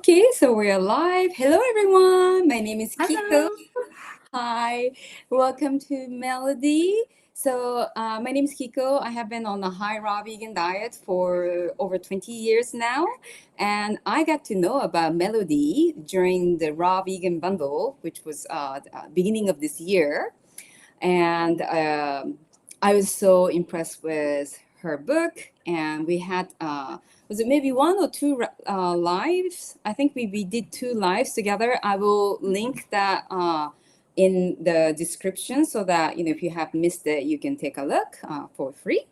Okay, so we're live. Hello, everyone. My name is Kiko. Hello. Hi, welcome to Melody. My name is Kiko. I have been on a high raw vegan diet for over 20 years now, and I got to know about Melody during the raw vegan bundle, which was beginning of this year, and I was so impressed with her book. And we had was it maybe one or two lives? I think we did two lives together. I will link that in the description so that if you have missed it, you can take a look for free.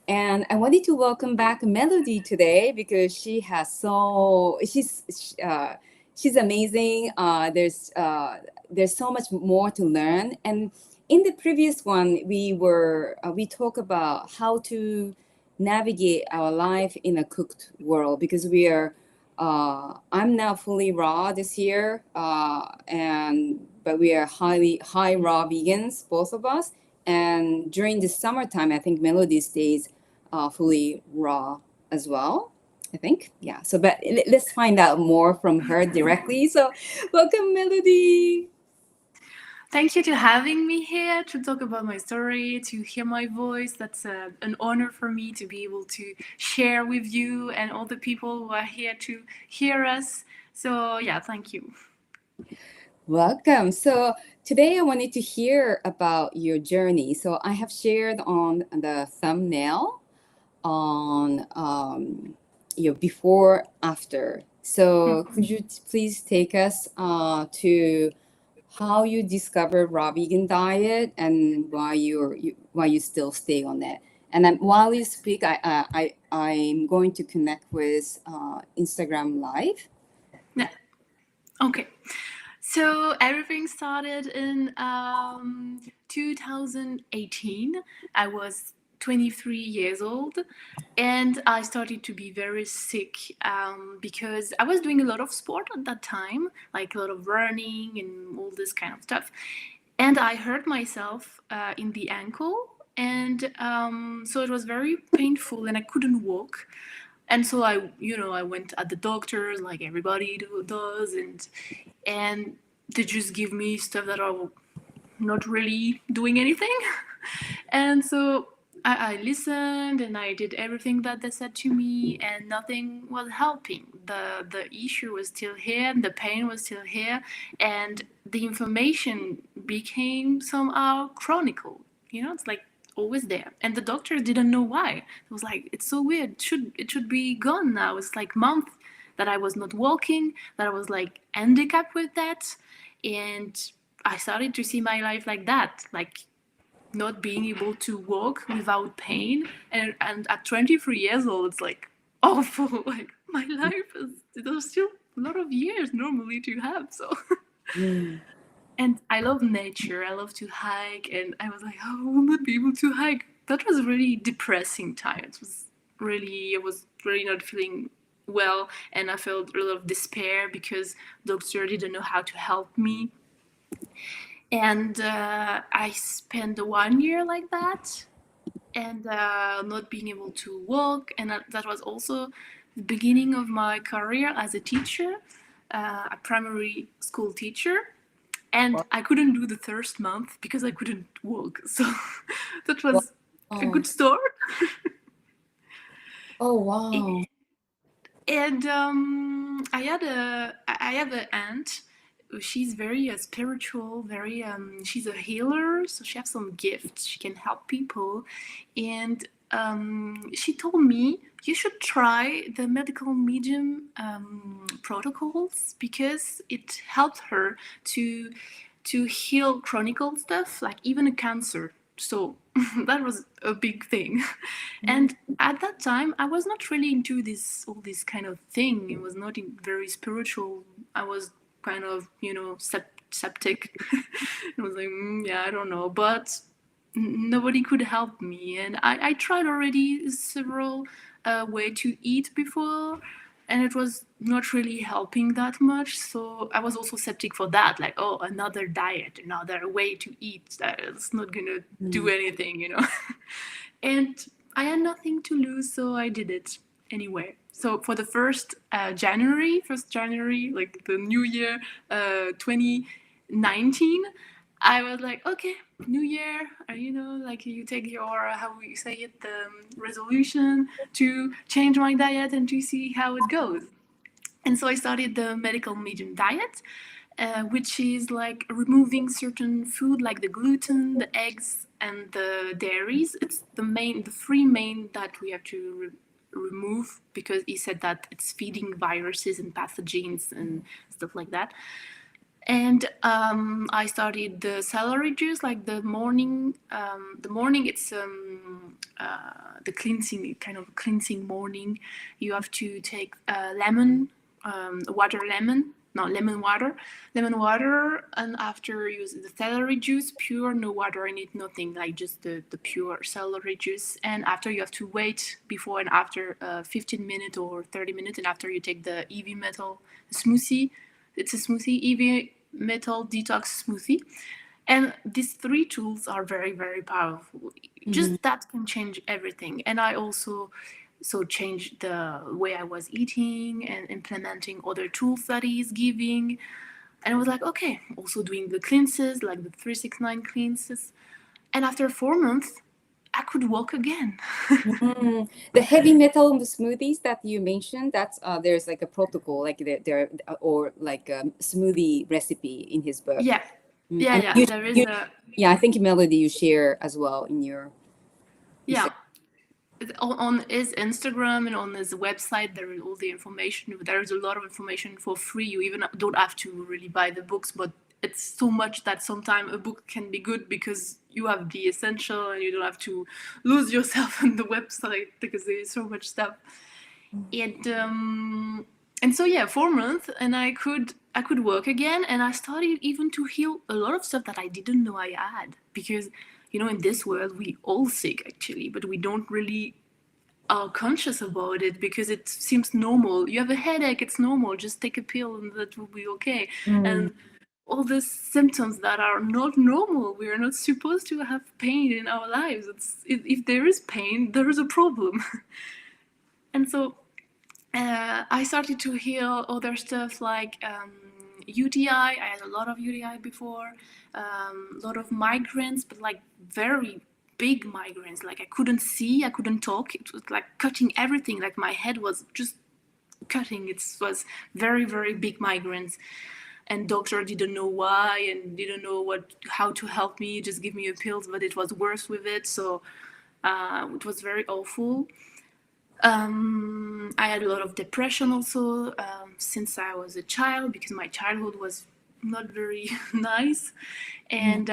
And I wanted to welcome back Melody today because she's amazing. There's so much more to learn. And in the previous one, we talk about how to navigate our life in a cooked world because I'm now fully raw this year, but we are high raw vegans, both of us. And during the summertime, I think Melody stays fully raw as well. I think, yeah. But let's find out more from her directly. So, welcome, Melody. Thank you to having me here to talk about my story, to hear my voice. That's an honor for me to be able to share with you and all the people who are here to hear us. So, yeah, thank you. Welcome. So today I wanted to hear about your journey. So I have shared on the thumbnail on your before after. So could you please take us to how you discovered raw vegan diet and why you still stay on that? And then while you speak, I'm going to connect with Instagram Live. Yeah. Okay. So everything started in 2018. I was 23 years old, and I started to be very sick because I was doing a lot of sport at that time, like a lot of running and all this kind of stuff. And I hurt myself in the ankle, and so it was very painful, and I couldn't walk. And so I went at the doctors like everybody does, and they just give me stuff that are not really doing anything. And so I listened and I did everything that they said to me, and nothing was helping. The issue was still here, the pain was still here, and the inflammation became somehow chronicle. It's like always there, and the doctor didn't know why. It was like, it's so weird. It should be gone now. It's like month that I was not walking, that I was like handicapped with that, and I started to see my life like that, like not being able to walk without pain. And at 23 years old, it's like awful. Like my life is, there's still a lot of years normally to have. So and I love nature. I love to hike, and I was like, oh, I will not be able to hike. That was a really depressing time. I was really not feeling well, and I felt a lot of despair because doctor didn't know how to help me. And I spent 1 year like that, and not being able to walk. And that was also the beginning of my career as a teacher, a primary school teacher. And I couldn't do the first month because I couldn't walk. So that was a good start. Oh, wow. And I have an aunt. She's very spiritual, very she's a healer, so she has some gifts. She can help people, and she told me you should try the medical medium protocols because it helped her to heal chronic stuff, like even a cancer. So that was a big thing. And at that time, I was not really into all this kind of thing. It was not very spiritual. I was kind of, septic. I was like, yeah, I don't know. But nobody could help me. And I tried already several way to eat before, and it was not really helping that much. So I was also skeptic for that, like, oh, another diet, another way to eat, that is not gonna do anything. And I had nothing to lose, so I did it. anywhere. So for the first January, like the new year, 2019, I was like, okay, new year, like you take your, how you say it, the resolution to change my diet and to see how it goes. And so I started the medical medium diet, which is like removing certain food like the gluten, the eggs, and the dairies. It's the three main that we have to remove because he said that it's feeding viruses and pathogens and stuff like that. And I started the celery juice like the morning. The morning it's the cleansing, kind of cleansing morning. You have to take lemon, lemon water, and after use the celery juice, pure, no water in it, nothing, like just the pure celery juice. And after you have to wait before and after 15 minutes or 30 minutes, and after you take the EV metal smoothie. It's a smoothie, EV metal detox smoothie. And these three tools are very, very powerful. Just that can change everything. And I also changed the way I was eating and implementing other tools that he's giving. And I was like, okay, also doing the cleanses, like the 369 cleanses. And after 4 months, I could walk again. The heavy metal smoothies that you mentioned, that's there's like a protocol, like there or like a smoothie recipe in his book. Yeah. And Yeah. There is a. Yeah, I think Melody you share as well in your. Yeah. On his Instagram and on his website, there is all the information. There is a lot of information for free. You even don't have to really buy the books, but it's so much that sometimes a book can be good because you have the essential and you don't have to lose yourself on the website because there is so much stuff. And so yeah, 4 months, and I could work again, and I started even to heal a lot of stuff that I didn't know I had, because in this world we all sick actually, but we don't really are conscious about it because it seems normal. You have a headache, it's normal, just take a pill and that will be okay. And all these symptoms that are not normal, we are not supposed to have pain in our lives. If there is pain, there is a problem. And so I started to heal other stuff like UTI. I had a lot of UTI before, a lot of migraines, but like very big migraines. Like I couldn't see, I couldn't talk. It was like cutting everything. Like my head was just cutting. It was very, very big migraines. And doctor didn't know why and didn't know how to help me, just give me a pills, but it was worse with it. So it was very awful. I had a lot of depression also since I was a child, because my childhood was not very nice. And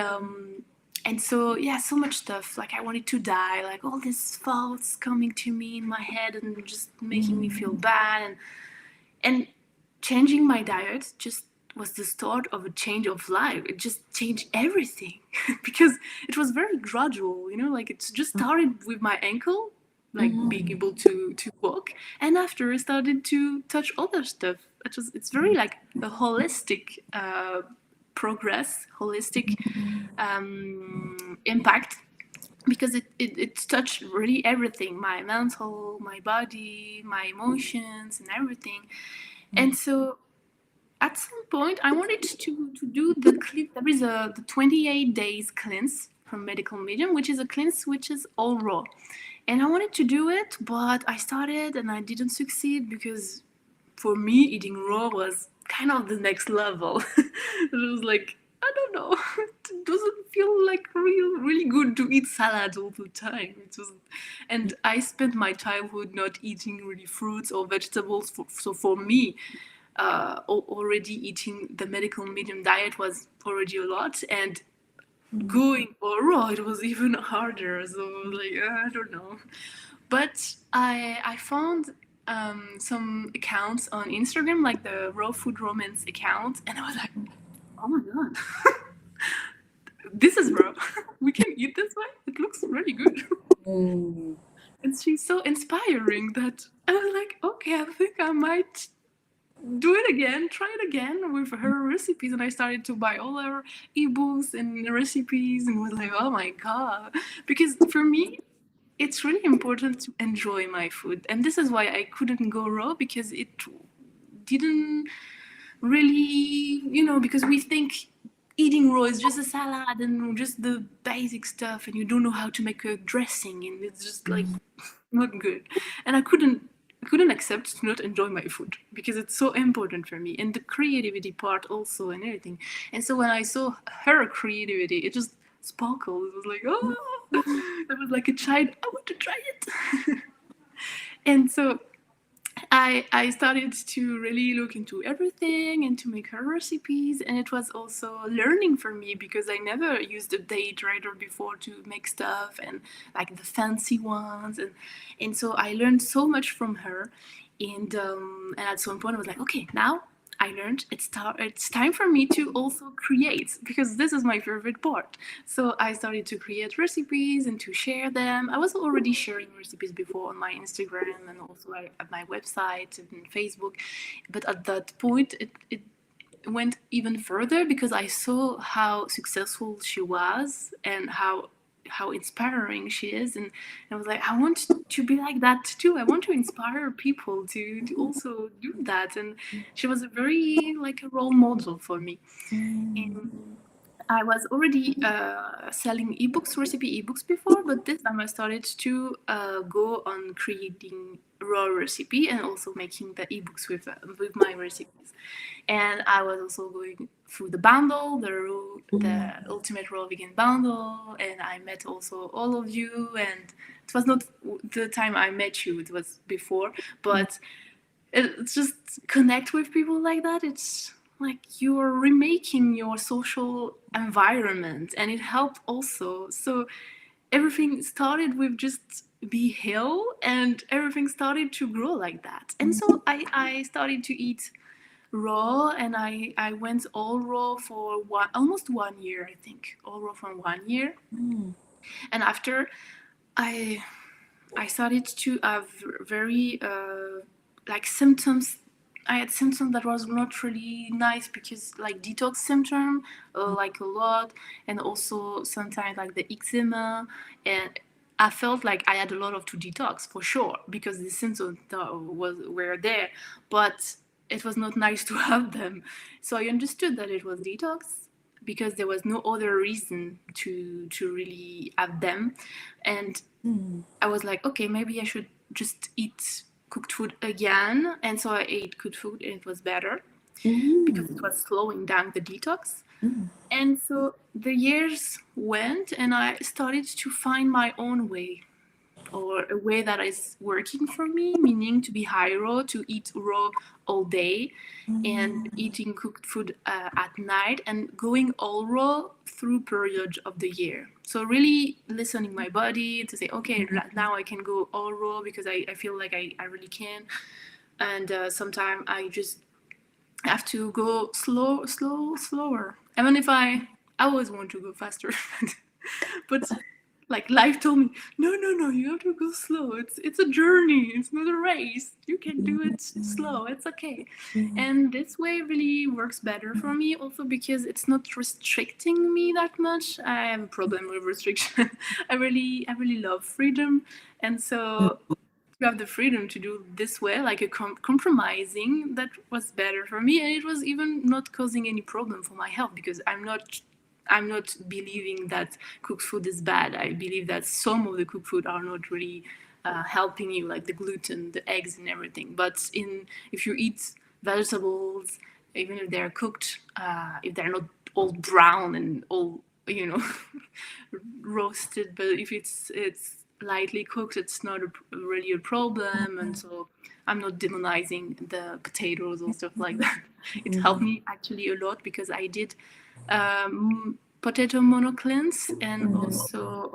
so yeah, so much stuff, like I wanted to die, like all these thoughts coming to me in my head and just making me feel bad. And changing my diet just was the start of a change of life. It just changed everything because it was very gradual, like it just started with my ankle, like being able to walk, and after I started to touch other stuff. It's very like a holistic progress, holistic impact, because it touched really everything, my mental, my body, my emotions, and everything. And so at some point I wanted to do the cleanse. There is the 28 days cleanse from Medical Medium, which is a cleanse which is all raw. And I wanted to do it, but I started and I didn't succeed because for me, eating raw was kind of the next level. It was like, I don't know, it doesn't feel like really good to eat salad all the time. And I spent my childhood not eating really fruits or vegetables. So for me, already eating the Medical Medium diet was already a lot. And going raw, it was even harder. So like I don't know, but I found some accounts on Instagram, like the Raw Food Romance account, and I was like, oh my god, this is raw. We can eat this way. It looks really good. And she's so inspiring that I was like, okay, I think I might do it again, try it again with her recipes. And I started to buy all her ebooks and recipes and was like, oh my god, because for me it's really important to enjoy my food, and this is why I couldn't go raw, because it didn't really, because we think eating raw is just a salad and just the basic stuff, and you don't know how to make a dressing, and it's just like not good. And I couldn't accept to not enjoy my food, because it's so important for me, and the creativity part also, and everything. And so when I saw her creativity, it just sparkled. It was like, oh, I was like a child, I want to try it. And so I started to really look into everything and to make her recipes, and it was also learning for me, because I never used a date writer before to make stuff, and like the fancy ones, and so I learned so much from her, and at some point I was like, okay, now I learned it's time for me to also create, because this is my favorite part. So I started to create recipes and to share them. I was already sharing recipes before on my Instagram, and also at my website and Facebook. But at that point, it went even further, because I saw how successful she was, and how inspiring she is, and I was like, I want to be like that too. I want to inspire people to also do that. And she was a very like a role model for me. And I was already selling ebooks, recipe ebooks before, but this time I started to go on creating raw recipe, and also making the ebooks with my recipes. And I was also going through the bundle, the Ultimate Raw Vegan bundle, and I met also all of you. And it was not the time I met you; it was before. But it's just connect with people like that. It's like you're remaking your social environment, and it helped also. So everything started with just be hill, and everything started to grow like that. And so I started to eat raw, and I went all raw for almost 1 year, I think, all raw for 1 year. And after I I started to have very like symptoms. I had symptoms that was not really nice, because like detox symptom, like a lot, and also sometimes like the eczema, and I felt like I had a lot of to detox for sure, because the symptoms were there, but it was not nice to have them. So I understood that it was detox, because there was no other reason to really have them. And I was like, okay, maybe I should just eat cooked food again. And so I ate cooked food, and it was better, because it was slowing down the detox. And so the years went, and I started to find my own way, or a way that is working for me, meaning to be high raw, to eat raw all day, and eating cooked food at night, and going all raw through periods of the year. So really listening my body to say, okay, now I can go all raw, because I feel like I really can. And sometimes I just have to go slower. Even if I always want to go faster, but like life told me, no, you have to go slow. It's a journey. It's not a race. You can do it slow. It's okay. And this way really works better for me, also because it's not restricting me that much. I have a problem with restriction. I really love freedom, and so to have the freedom to do this way, like a compromising, that was better for me, and it was even not causing any problem for my health, because I'm not believing that cooked food is bad. I believe that some of the cooked food are not really helping you, like the gluten, the eggs, and everything. But if you eat vegetables, even if they're cooked, if they're not all brown and all roasted, but if it's lightly cooked, it's not really a problem. And so I'm not demonizing the potatoes or stuff like that. It helped me actually a lot, because I did potato mono cleanse, and also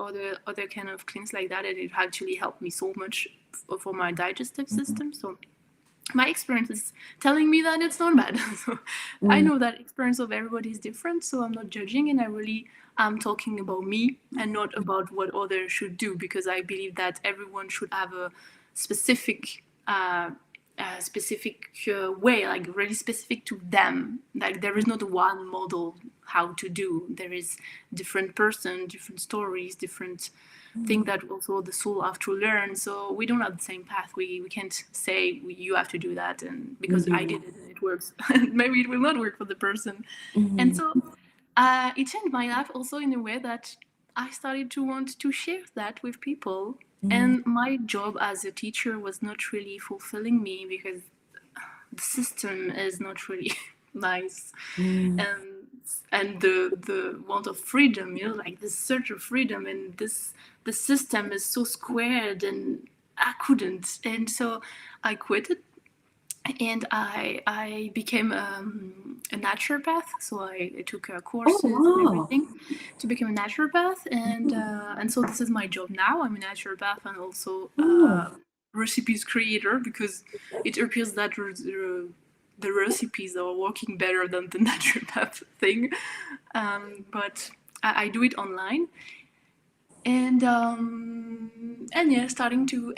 other kind of cleanse like that, and it actually helped me so much for my digestive system. So my experience is telling me that it's not bad. So I know that experience of everybody is different, so I'm not judging, and I really am talking about me and not about what others should do, because I believe that everyone should have a specific way, like really specific to them. Like there is not one model how to do. There is different person, different stories, different think that also the soul have to learn. So we don't have the same path. We can't say you have to do that, and because I did it and it works, maybe it will not work for the person. And so it changed my life also in a way that I started to want to share that with people. And my job as a teacher was not really fulfilling me because the system is not really nice. And the want of freedom, like this search of freedom, and the system is so squared, and I couldn't. And so I quit it, and I became a naturopath. So I took courses and everything to become a naturopath, and so this is my job now. I'm a naturopath and also recipes creator, because it appears that the recipes are working better than the naturopath thing. But I do it online, and yeah, starting to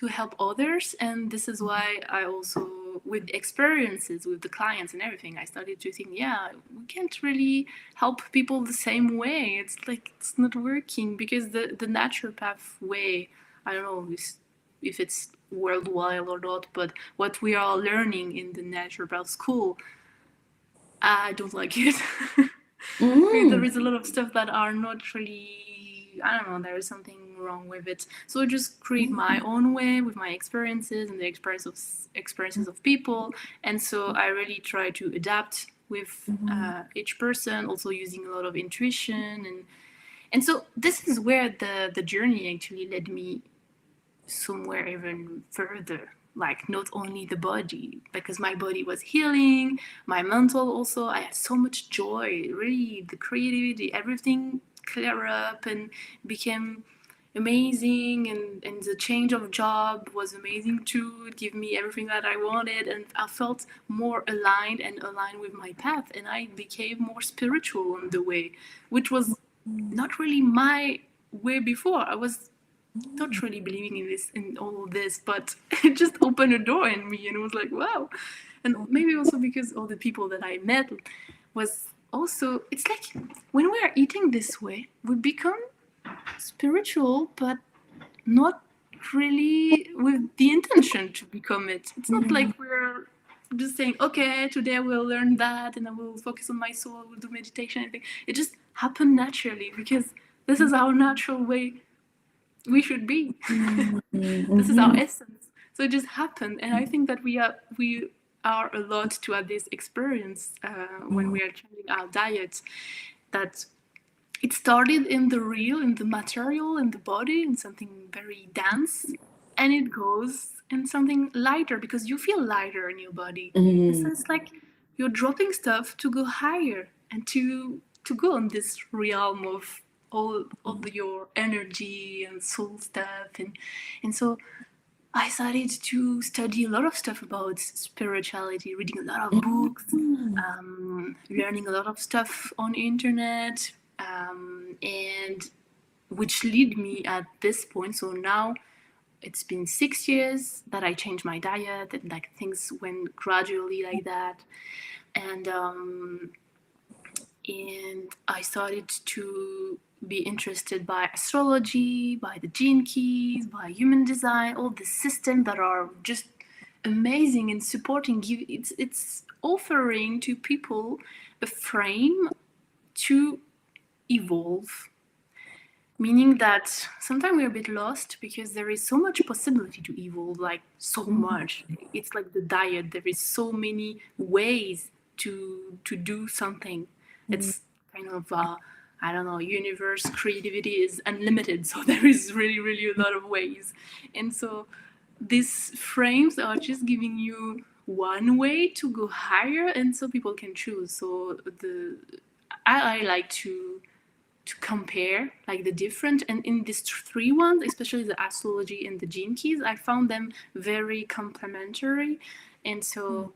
help others. And this is why I also, with experiences with the clients and everything, I started to think, yeah, we can't really help people the same way. It's like it's not working, because the naturopath way, I don't know if it's worldwide or not, but what we are learning in the naturopath school, I don't like it. There is a lot of stuff that are not really, I don't know, there is something wrong with it. So I just create my own way with my experiences and the experiences of people. And so I really try to adapt with each person, also using a lot of intuition. And so this is where the journey actually led me somewhere even further, like not only the body, because my body was healing, my mental also, I had so much joy, really, the creativity, everything clear up and became amazing. And the change of job was amazing too. It gave me everything that I wanted, and I felt more aligned with my path, and I became more spiritual on the way, which was not really my way before. I was not really believing in all of this, but it just opened a door in me, and it was like, wow. And maybe also because all the people that I met was also, it's like when we are eating this way, we become spiritual, but not really with the intention to become it. It's not like we're just saying, okay, today we'll learn that and I will focus on my soul, we'll do meditation, everything. It just happened naturally, because this is our natural way we should be. This is our essence. So it just happened, and I think that we are allowed to have this experience when we are changing our diet. That it started in the real, in the material, in the body, in something very dense, and it goes in something lighter, because you feel lighter in your body. So it's like you're dropping stuff to go higher and to go on this realm of all of your energy and soul stuff. And so I started to study a lot of stuff about spirituality, reading a lot of books, learning a lot of stuff on the internet, and which lead me at this point. So now it's been 6 years that I changed my diet, and like things went gradually like that. And I started to be interested by astrology, by the gene keys, by human design, all the systems that are just amazing and supporting. It's offering to people a frame to evolve, meaning that sometimes we're a bit lost because there is so much possibility to evolve, like so much. It's like the diet, there is so many ways to do something. It's kind of I don't know, universe creativity is unlimited, so there is really a lot of ways. And so these frames are just giving you one way to go higher, and so people can choose. So I like to compare like the different, and in these three ones, especially the astrology and the gene keys, I found them very complementary. And so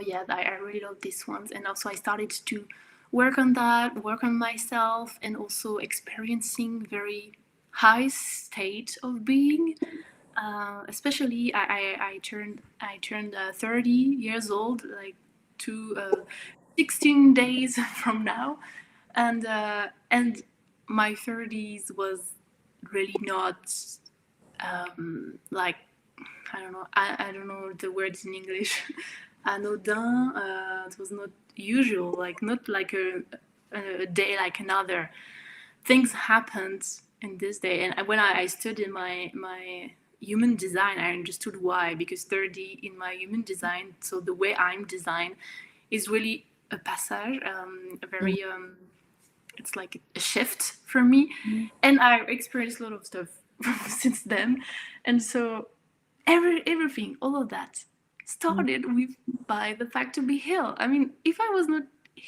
yeah, I really love these ones. And also I started to work on that, work on myself, and also experiencing very high state of being. Especially I turned 30 years old, like 16 days from now. And my 30s was really not like, I don't know, I don't know the words in English. Anodin. It was not usual, like not like a day like another. Things happened in this day, and when I studied my human design, I understood why. Because 30 in my human design, so the way I'm designed, is really a passage, a very it's like a shift for me, and I experienced a lot of stuff since then, and so everything, all of that, started with by the fact to be healed. I mean, if I was not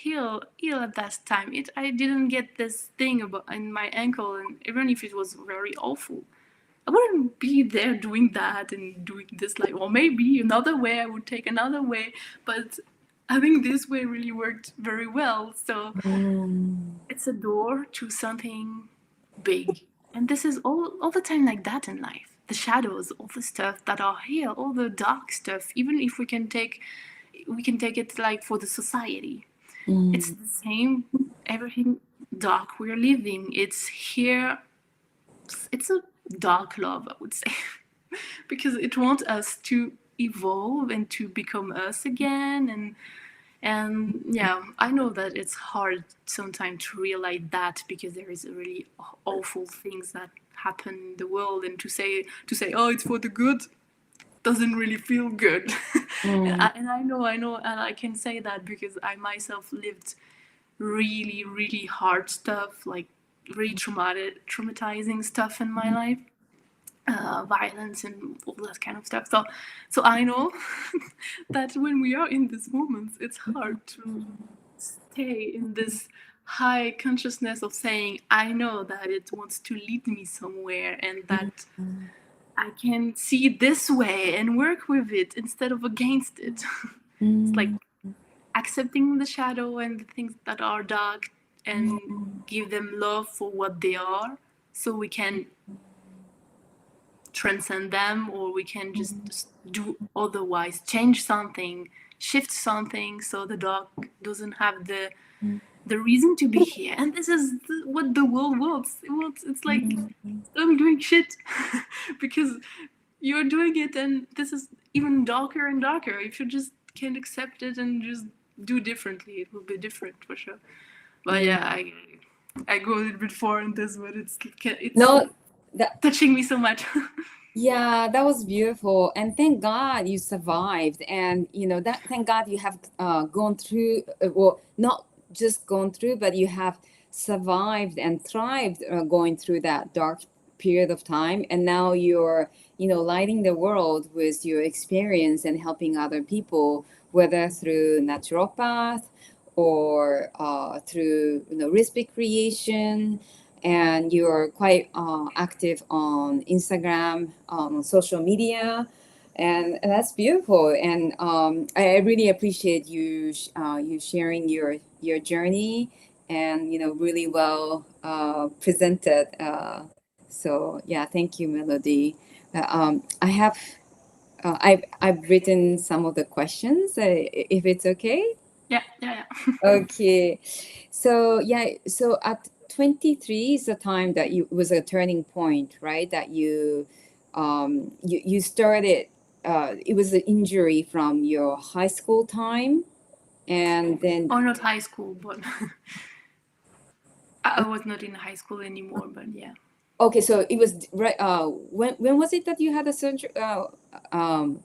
ill at that time, I didn't get this thing about in my ankle, and even if it was very awful, I wouldn't be there doing that and doing this, like, or maybe another way, I would take another way, but I think this way really worked very well. So it's a door to something big. And this is all the time like that in life. The shadows, all the stuff that are here, all the dark stuff, even if we can take it like for the society. It's the same, everything dark we're living. It's here. It's a dark love, I would say. Because it wants us to evolve and to become us again. And yeah, I know that it's hard sometimes to realize that, because there is really awful things that happen in the world, and to say oh, it's for the good doesn't really feel good. And I know, and I can say that because I myself lived really, really hard stuff, like really traumatizing stuff in my life, violence and all that kind of stuff. So I know that when we are in these moments, it's hard to stay in this high consciousness of saying, I know that it wants to lead me somewhere, and that I can see this way and work with it instead of against it. It's like accepting the shadow and the things that are dark, and give them love for what they are, so we can transcend them, or we can just do otherwise, change something, shift something, so the dark doesn't have the reason to be here. And this is what the world wants. It's like, I'm doing shit because you're doing it, and this is even darker and darker. If you just can accept it and just do differently, it will be different for sure. But yeah, I go a little bit far in this, but it's No, touching me so much. yeah, that was beautiful, and thank God you survived. And that thank God you have gone through, well, not just gone through, but you have survived and thrived going through that dark period of time. And now you're lighting the world with your experience and helping other people, whether through naturopath or through recipe creation. And you're quite active on Instagram, on social media, and that's beautiful. And I really appreciate you sharing your journey, and really well presented. So yeah, thank you, Melody. I have I've written some of the questions, if it's okay. Yeah. Okay. So yeah, so at 23 is the time that you was a turning point, right? That you started it was an injury from your high school time, and then Or not high school, but I was not in high school anymore. But yeah, okay, so it was right when was it that you had a surgery um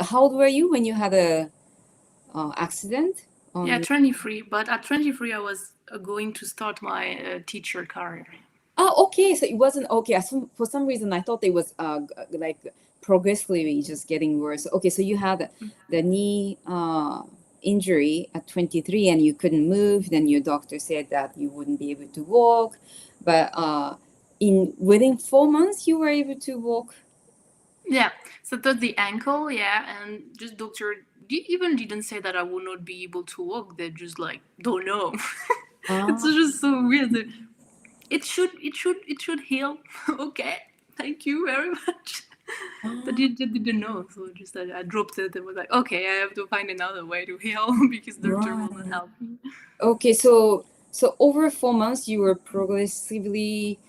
how old were you when you had a accident yeah, on 23. But at 23, I was going to start my teacher career. Oh, okay. So it wasn't okay. For some reason, I thought it was like progressively just getting worse. Okay, so you had the knee injury at 23 and you couldn't move. Then your doctor said that you wouldn't be able to walk, but in within 4 months you were able to walk. Yeah, so that's the ankle. Yeah, and just doctor even didn't say that I would not be able to walk. They just like don't know. It's Ah, just so weird. It should heal. Okay, thank you very much. But ah, they didn't know, so just I dropped it and was like, okay, I have to find another way to heal because doctor will not right. help me. Okay, so So over 4 months, you were progressively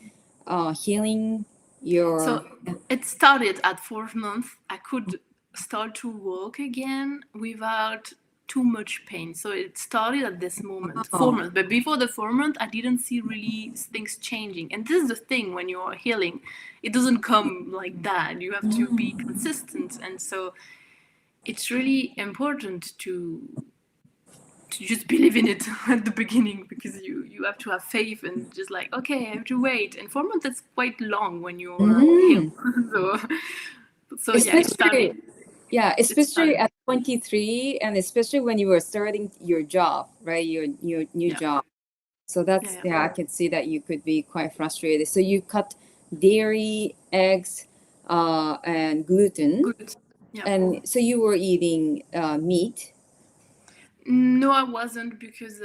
healing your. So it started at 4 months. I could start to walk again without too much pain. So it started at this moment, 4 months. But before the 4 months, I didn't see really things changing. And this is the thing when you're healing, it doesn't come like that. You have to be consistent. And so it's really important to just believe in it at the beginning, because you have to have faith and just like, okay, I have to wait. And 4 months is quite long when you're healed. So yeah, it Especially, started. yeah, It especially started. at 23, and especially when you were starting your job, right? Your new Yeah, job. So that's, yeah, yeah, I can see that you could be quite frustrated. So you cut dairy, eggs, and gluten, good. Yeah. and so you were eating meat. No, I wasn't, because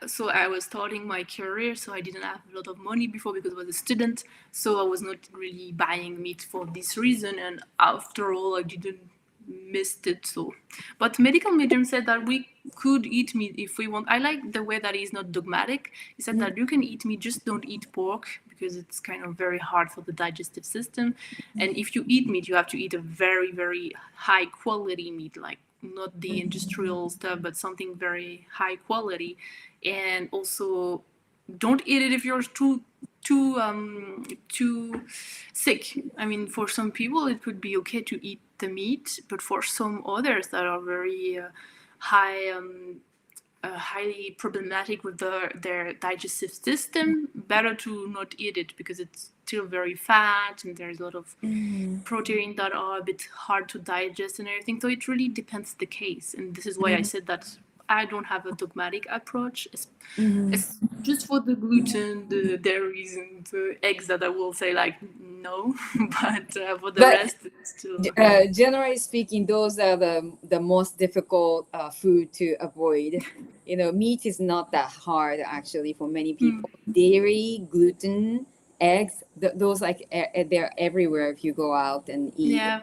so I was starting my career, so I didn't have a lot of money before because I was a student. So I was not really buying meat for this reason, and after all, I didn't missed it. So, but medical medium said that we could eat meat if we want. I like the way that he's not dogmatic. He said that you can eat meat, just don't eat pork because it's kind of very hard for the digestive system. And if you eat meat, you have to eat a very, very high quality meat, like not the industrial stuff, but something very high quality. And also, don't eat it if you're too sick. I mean, for some people it would be okay to eat the meat, but for some others that are very high highly problematic with their digestive system, better to not eat it because it's still very fat and there's a lot of protein that are a bit hard to digest and everything. So it really depends the case, and this is why I said that I don't have a dogmatic approach. It's just for the gluten, the dairies, and the eggs that I will say like no, but for the But rest, it's still. generally speaking, those are the most difficult food to avoid. You know, meat is not that hard actually for many people. Dairy, gluten, eggs, those like they're everywhere if you go out and eat. Yeah,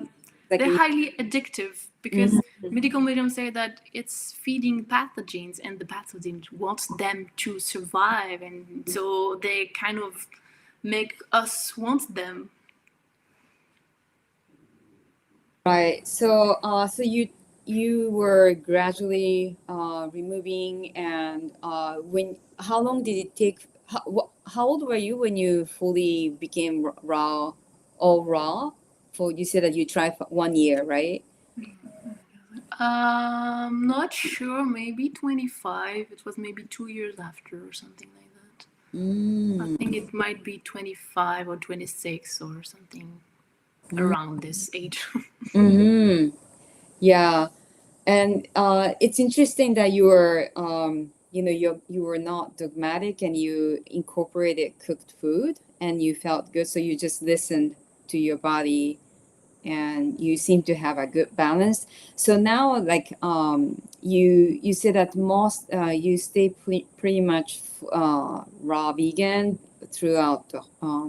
Like they're we, highly addictive because medical mediums say that it's feeding pathogens and the pathogens wants them to survive, and so they kind of make us want them. right. So so you were gradually removing, and when how long did it take? How old were you when you fully became raw, all raw? For you said that you tried for 1 year, right? Not sure, maybe 25. It was maybe 2 years after or something like that. I Mm. think it might be 25 or 26 or something around this age. Mm-hmm. Yeah, and it's interesting that you were, you know, you were not dogmatic and you incorporated cooked food and you felt good, so you just listened to your body and you seem to have a good balance. So now, like, you said that most you stay pretty much raw vegan throughout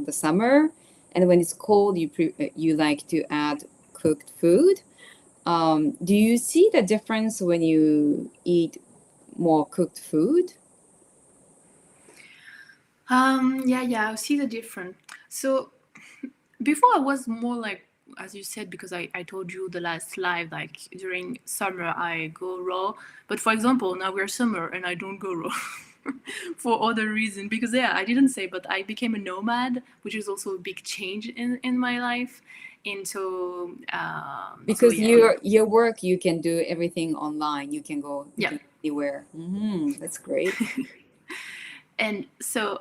the summer, and when it's cold, you like to add cooked food. Do you see the difference when you eat more cooked food? Yeah, I see the difference. So before I was more like, as you said, because I told you the last live, like during summer I go raw. But for example, now we're summer and I don't go raw for other reason. Because yeah, I didn't say, but I became a nomad, which is also a big change in my life. And so Because yeah, your work, you can do everything online. You yeah. can anywhere. That's great. And so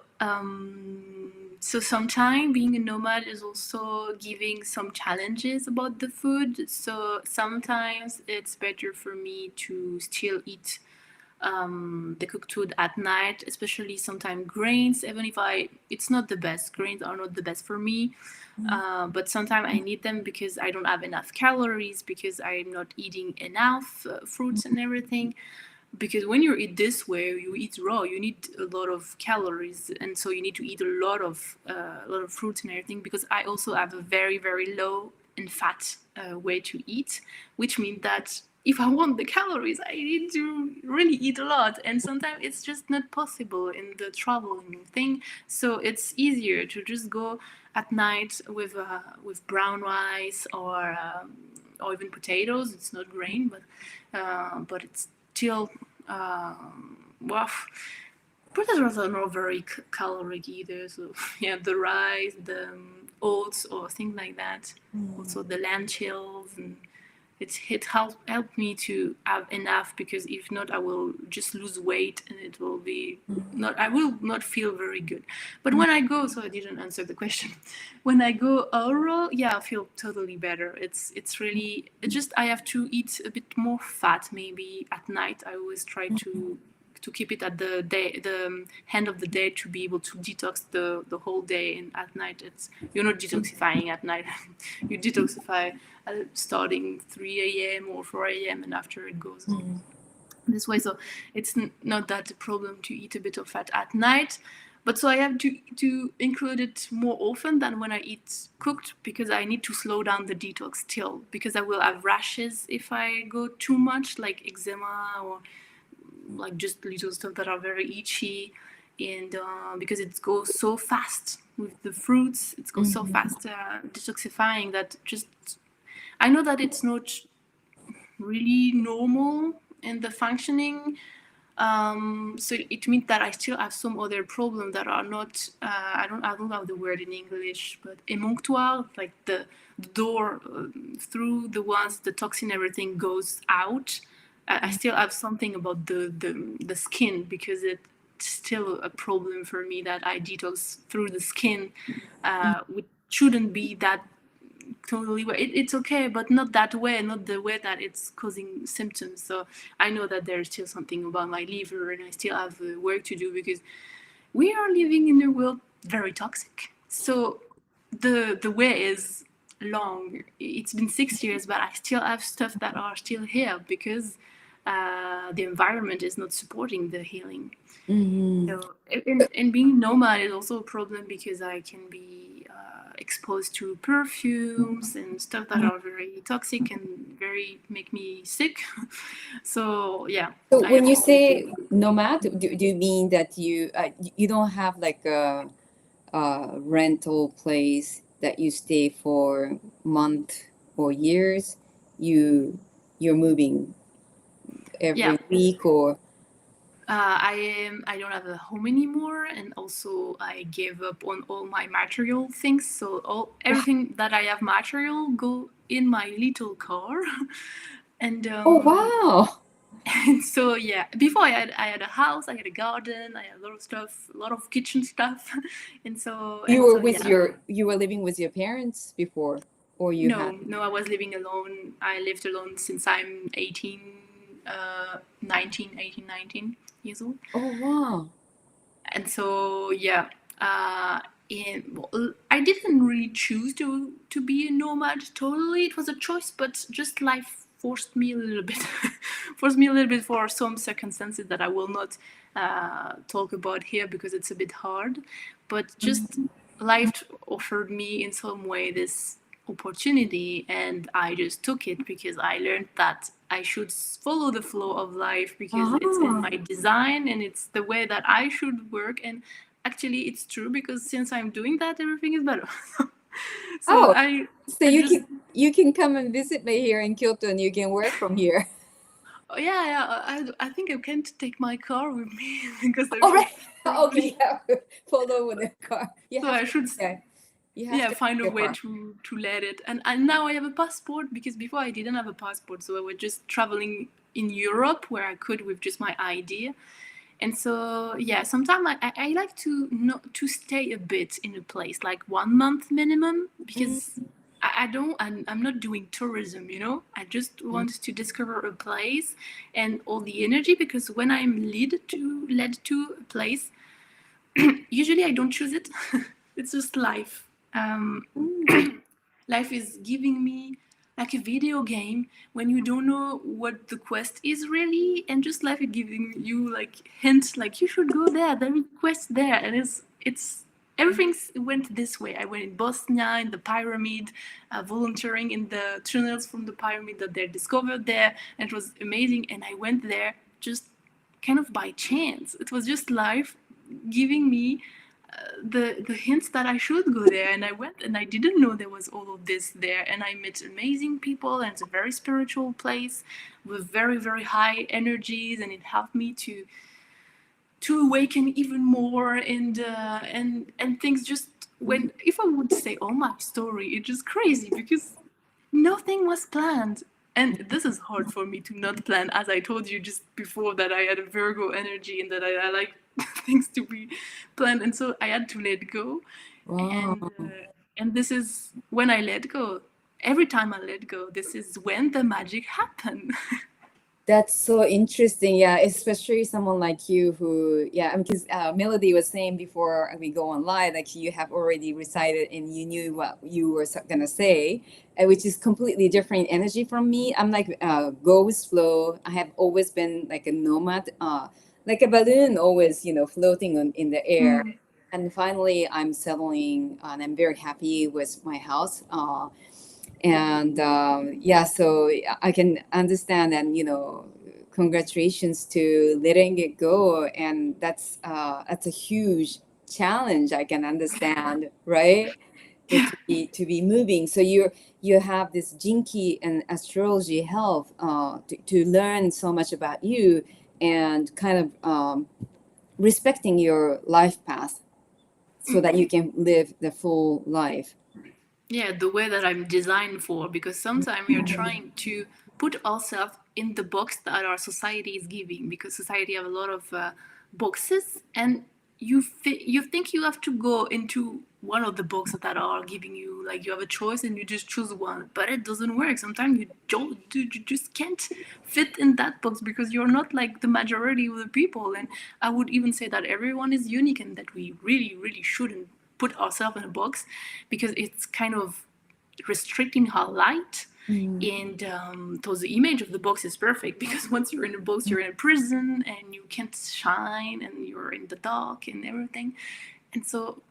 sometimes being a nomad is also giving some challenges about the food. So sometimes it's better for me to still eat the cooked food at night, especially sometimes grains. Even if it's not the best, grains are not the best for me. But sometimes I need them because I don't have enough calories, because I'm not eating enough fruits and everything. Because when you eat this way, you eat raw, you need a lot of calories, and so you need to eat a lot of fruits and everything. Because I also have a very, very low in fat way to eat, which means that if I want the calories, I need to really eat a lot, and sometimes it's just not possible in the traveling thing. So it's easier to just go at night with brown rice or even potatoes. It's not grain, but it's still rough. Potatoes are not very caloric either. So yeah, the rice, the oats or things like that. Also the lentils, and it helped me to have enough, because if not, I will just lose weight and it will be not. I will not feel very good. But when I go, so I didn't answer the question. When I go oral, yeah, I feel totally better. It's really just I have to eat a bit more fat maybe at night. I always try to keep it at the end of the day, to be able to detox the whole day. And at night, you're not detoxifying at night. You detoxify starting 3 a.m. or 4 a.m. and after it goes this way. So it's not that a problem to eat a bit of fat at night. But so I have to include it more often than when I eat cooked, because I need to slow down the detox still, because I will have rashes if I go too much, like eczema or like just little stuff that are very itchy. And because it goes so fast with the fruits, it goes so fast detoxifying, that just I know that it's not really normal in the functioning. So it means that I still have some other problems that are not I don't have the word in English, but émonctoire, like the door through the ones the toxin, everything goes out. I still have something about the skin, because it's still a problem for me that I detox through the skin, which shouldn't be that totally way. It's okay, but not that way, not the way that it's causing symptoms. So I know that there's still something about my liver, and I still have work to do, because we are living in a world very toxic. So the way is long. It's been 6 years, but I still have stuff that are still here, because the environment is not supporting the healing. So, and being nomad is also a problem, because I can be exposed to perfumes and stuff that are very toxic and very make me sick. So yeah. So when you say nomad, do you mean that you don't have like a rental place that you stay for month or years? You're moving every week, or I don't have a home anymore, and also I gave up on all my material things. So everything that I have material go in my little car, and oh wow. and so yeah, before I had a house, I had a garden, I had a lot of stuff, a lot of kitchen stuff, and so you were living with your parents before, or you had? No, I was living alone. I lived alone since I'm 18, 19 years old. Oh wow. And so yeah, I didn't really choose to be a nomad totally. It was a choice, but just life forced me a little bit for some circumstances that I will not talk about here, because it's a bit hard. But just life offered me in some way this opportunity, and I just took it, because I learned that I should follow the flow of life, because it's in my design and it's the way that I should work. And actually it's true, because since I'm doing that, everything is better. So you can come and visit me here in Kyoto, and you can work from here. I think I can't take my car with me, because okay, follow with the car. So I should find a way to let it. And now I have a passport, because before I didn't have a passport, so I was just traveling in Europe where I could with just my ID. And so yeah, sometimes I like to stay a bit in a place, like 1 month minimum, because I'm not doing tourism, you know. I just want to discover a place and all the energy, because when I'm led to a place, usually I don't choose it. It's just life. Life is giving me like a video game when you don't know what the quest is really, and just life is giving you like hints, like you should go there, there is quest there, and everything went this way. I went in Bosnia, in the pyramid, volunteering in the tunnels from the pyramid that they discovered there, and it was amazing. And I went there just kind of by chance. It was just life giving me the hints that I should go there, and I went, and I didn't know there was all of this there, and I met amazing people, and it's a very spiritual place with very, very high energies, and it helped me to awaken even more, and things just when, if I would say all my story, it's just crazy because nothing was planned. And this is hard for me to not plan, as I told you just before, that I had a Virgo energy and that I like things to be planned, and so I had to let go. And Wow. and this is when I let go. Every time I let go, this is when the magic happened. That's so interesting. Yeah, especially someone like you who, yeah, because Melody was saying before we go on live, like you have already recited and you knew what you were gonna say, which is completely different energy from me. I'm like go with flow. I have always been like a nomad, like a balloon, always floating in the air. Mm. And finally, I'm settling, and I'm very happy with my house. And yeah, so I can understand, and congratulations to letting it go, and that's a huge challenge. I can understand, right? To be moving. So you have this jinky and astrology help to learn so much about you, and kind of respecting your life path so that you can live the full life. Yeah, the way that I'm designed for, because sometimes we are trying to put ourselves in the box that our society is giving, because society have a lot of boxes, and you think you have to go into one of the boxes that are giving you, like you have a choice and you just choose one, but it doesn't work. Sometimes you just can't fit in that box because you're not like the majority of the people. And I would even say that everyone is unique, and that we really, really shouldn't put ourselves in a box, because it's kind of restricting our light. And so the image of the box is perfect, because once you're in a box, you're in a prison and you can't shine and you're in the dark and everything. And so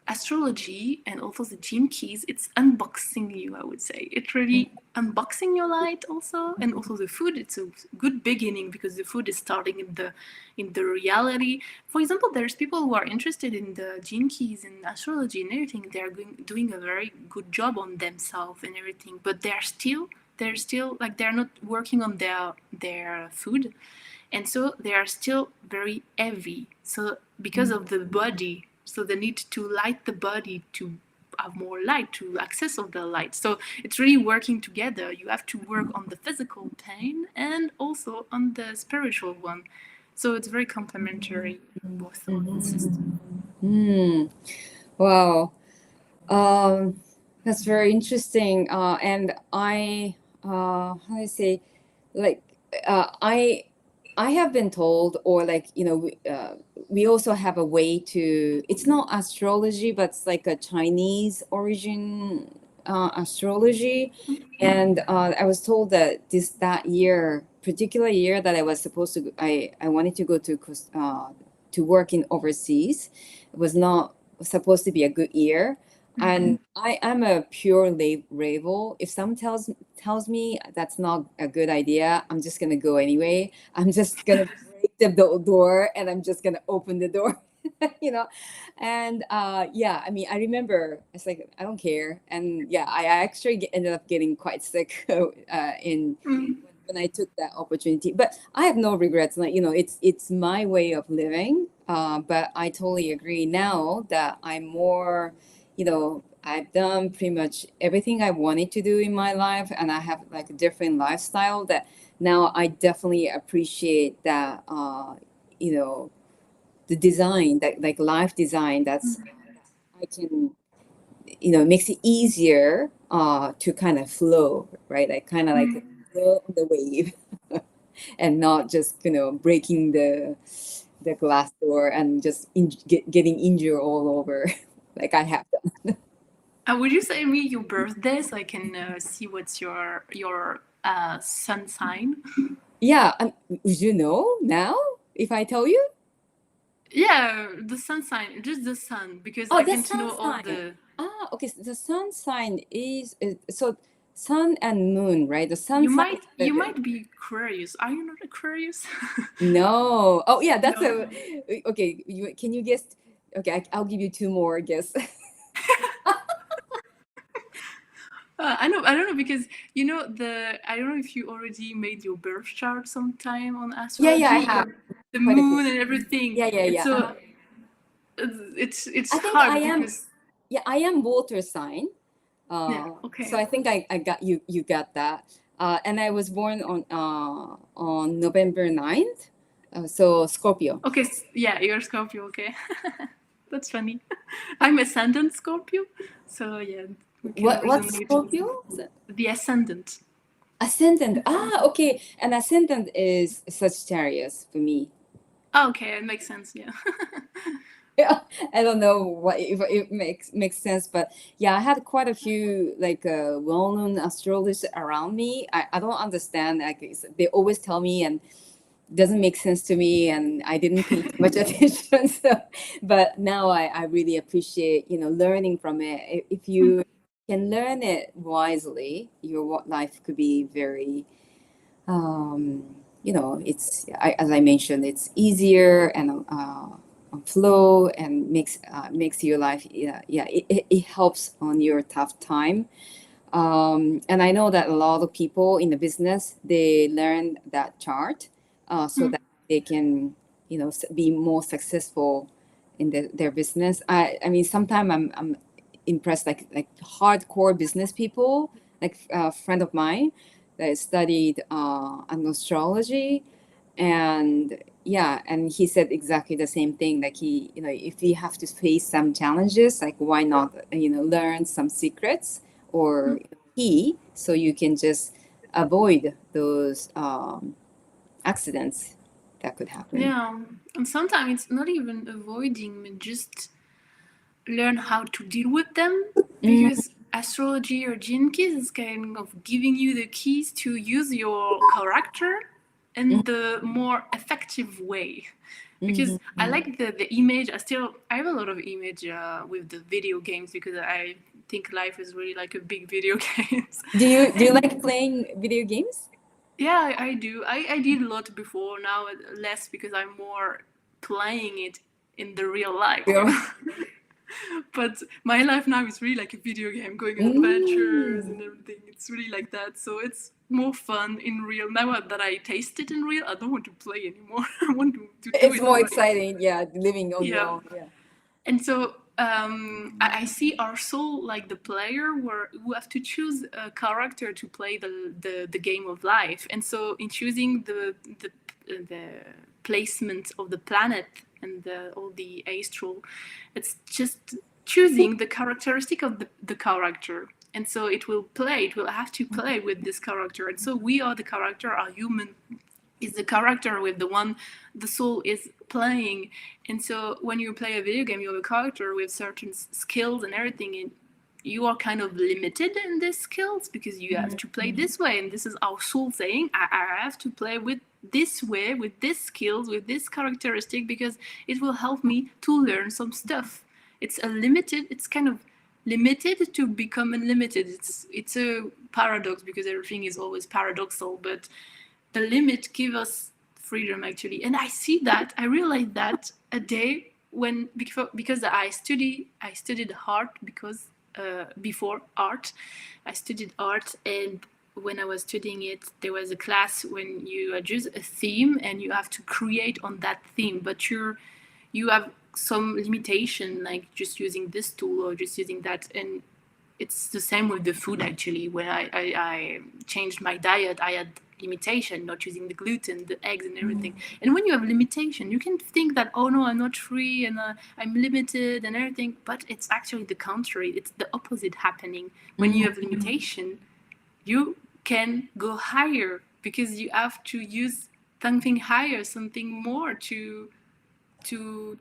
astrology and also the gene keys, it's unboxing you, I would say. It's really unboxing your light also. And also the food, it's a good beginning, because the food is starting in the reality. For example, there's people who are interested in the gene keys and astrology and everything. They're doing a very good job on themselves and everything, but they're still like, they're not working on their food, and so they are still very heavy. So because of the body, so they need to light the body to have more light, to access of the light. So it's really working together. You have to work on the physical pain and also on the spiritual one. So it's very complementary, both of the systems. Hmm. Wow. Um, that's very interesting. And how do I say, like, I have been told, or like, we also have a way to, it's not astrology, but it's like a Chinese origin astrology. And I was told that that year, particular year that I was supposed to, I wanted to go to work in overseas. It was not supposed to be a good year. And I am a pure rebel. If someone tells me that's not a good idea, I'm just gonna go anyway. I'm just gonna break the door, and I'm just gonna open the door, you know. And yeah, I mean, I remember it's like I don't care, and yeah, I actually ended up getting quite sick in Mm. when I took that opportunity. But I have no regrets. Like, it's my way of living. But I totally agree now that I'm more, I've done pretty much everything I wanted to do in my life, and I have like a different lifestyle that now I definitely appreciate that, the design, that like life design, that's I can, makes it easier to kind of flow, right? Like kind of like flow on the wave and not just, breaking the glass door and just getting injured all over like I have done. Would you say me your birthday so I can see what's your sun sign? Yeah, would you know now if I tell you? Yeah, the sun sign, just the sun, because Oh, I the can't sun know all sign. the. Ah, okay. The sun sign is so sun and moon, right? The sun You sign. might you might be Aquarius. Are you not Aquarius? No. Oh, yeah. That's No. a okay. Can you guess? Okay, I'll give you two more guess. I don't know because I don't know if you already made your birth chart sometime on Yeah, yeah. I astrology, have the quite a few. moon and everything. Yeah, yeah, And yeah. so it's I think I hard am. because Yeah, I am water sign. yeah, So okay. I think I got you. You got that. And I was born on November 9th. So Scorpio. Okay, yeah, you're Scorpio, okay. That's funny. I'm ascendant Scorpio, so yeah, we can What's resonate. Scorpio? The ascendant. Ascendant. Ah, okay. And ascendant is Sagittarius for me. Oh, okay, it makes sense, yeah. Yeah, I don't know what if it makes sense, but yeah, I had quite a few like well-known astrologers around me. I don't understand. Like they always tell me and doesn't make sense to me, and I didn't pay too much attention. So, but now I really appreciate learning from it. If you can learn it wisely, your life could be very um, it's as I mentioned, it's easier and flow and makes your life, yeah, it helps on your tough time. And I know that a lot of people in the business, they learn that chart so Mm. that they can be more successful in their business. I mean sometimes I'm impressed, like hardcore business people, like a friend of mine that studied an astrology, and yeah, and he said exactly the same thing, like he if you have to face some challenges, like why not learn some secrets or key so you can just avoid those accidents that could happen. Yeah, and sometimes it's not even avoiding, but just learn how to deal with them Mm, because astrology or gene keys is kind of giving you the keys to use your character in mm, the more effective way. mhm, Because I like the image. I have a lot of image with the video games because I think life is really like a big video games. do you And like playing video games? yeah, I do. I did a lot before. Now less because I'm more playing it in the real life, you Yeah. know. But my life now is really like a video game, going on adventures Mm. and everything. It's really like that. So it's more fun in real. Now that I taste it in real, I don't want to play anymore. I want to do It's it more right. exciting, yeah, living on your Yeah. own. Yeah. And so I see our soul like the player who have to choose a character to play the game of life. And so in choosing the placement of the planet and all the astral, it's just choosing the characteristic of the character. And so it will have to play with this character. And so we are the character, our human is the character with the one the soul is playing. And so when you play a video game, you have a character with certain skills and everything, and you are kind of limited in these skills because you have to play this way. And this is our soul saying, I have to play with this way, with these skills, with this characteristic, because it will help me to learn some stuff. It's kind of limited to become unlimited. It's a paradox because everything is always paradoxal, but the limit give us freedom actually. And I realized that a day when because I studied art because before art I studied art. And when I was studying it, there was a class when you choose a theme and you have to create on that theme, but you have some limitation, like just using this tool or just using that. And it's the same with the food actually. When I changed my diet, I had limitation, not using the gluten, the eggs, and everything. And when you have limitation, you can think that, oh no, I'm not free and I'm limited and everything. But it's actually the contrary. It's the opposite happening. When you have limitation, you can go higher because you have to use something higher, something more to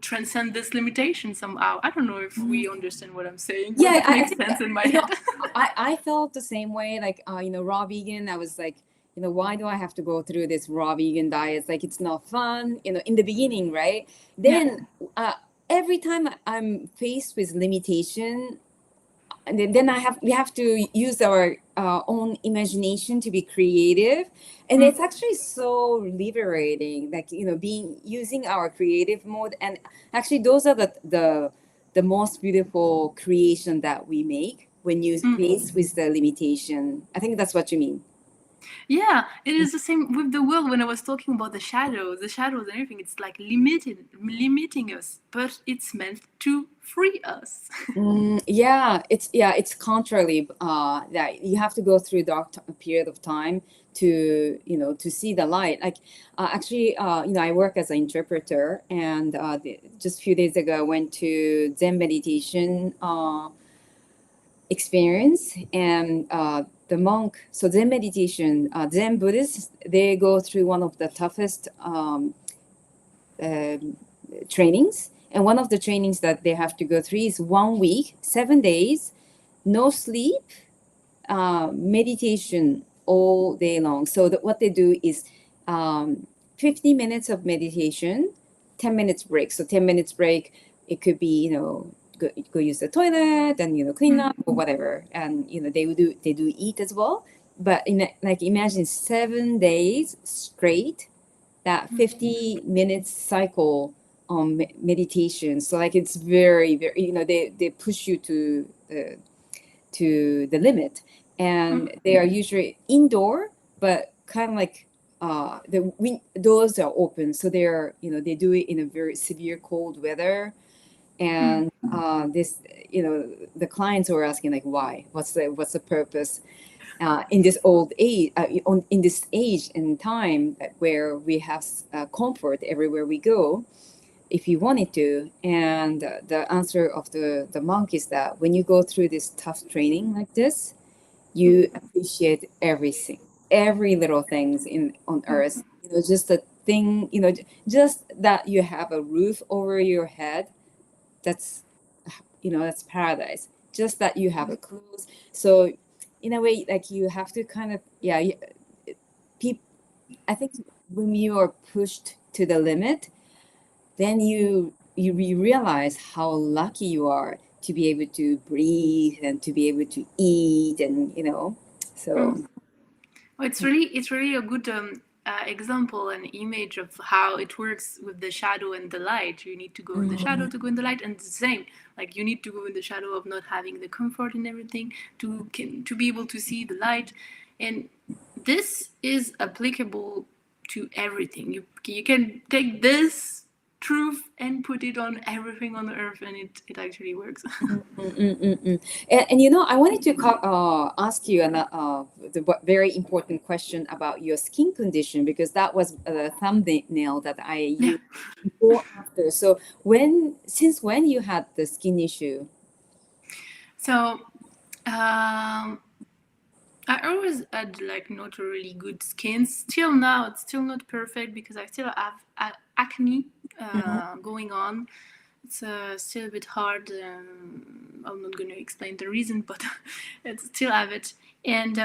transcend this limitation somehow. I don't know if we understand what I'm saying, but Yeah, it I makes think sense in my you know head. I felt the same way, like raw vegan. I was like why do I have to go through this raw vegan diet? Like it's not fun, in the beginning, right? Yeah. Then every time I'm faced with limitation, and then we have to use our own imagination to be creative, and Mm. it's actually so liberating, like being using our creative mode. And actually those are the most beautiful creation that we make when you Mm. face with the limitation. I think that's what you mean. Yeah, it is the same with the world. When I was talking about the shadows and everything, it's like limiting us, but it's meant to free us. It's contrary that you have to go through period of time to to see the light. Like actually, I work as an interpreter, and just a few days ago I went to Zen meditation experience, and the monk. So Zen meditation, Zen Buddhists, they go through one of the toughest um trainings. And one of the trainings that they have to go through is 1 week, 7 days, no sleep, meditation all day long. So what they do is 50 minutes of meditation, 10 minutes break. So 10 minutes break, it could be, go use the toilet and, clean Mm. up or whatever. And, they do eat as well. But like imagine 7 days straight, that 50 minutes cycle on meditation. So like it's very, very, they push you to the limit, Mm. and they are usually indoor, but kind of like doors are open, so they're they do it in a very severe cold weather. Mm. And this the clients were asking like, why, what's the purpose in this old age, in this age and time where we have comfort everywhere we go, if you wanted to. And the answer of the monk is that when you go through this tough training like this, you appreciate everything, every little things in on earth. Just the thing, just that you have a roof over your head. That's that's paradise. Just that you have a clothes. So in a way, like you have to kind of people. I think when you are pushed to the limit, then you realize how lucky you are to be able to breathe and to be able to eat, and Mm. so Well, it's really a good example and image of how it works with the shadow and the light. You need to go in the shadow to go in the light, and it's the same. Like you need to go in the shadow of not having the comfort and everything to be able to see the light, and this is applicable to everything. You can take this truth and put it on everything on earth, and it actually works. and I wanted to ask you the very important question about your skin condition, because that was the thumbnail that I Yeah. used before after. So since when you had the skin issue? So I always had like not a really good skin. Still now, it's still not perfect because I still have acne going on. It's still a bit hard. I'm not going to explain the reason, but I still have it. And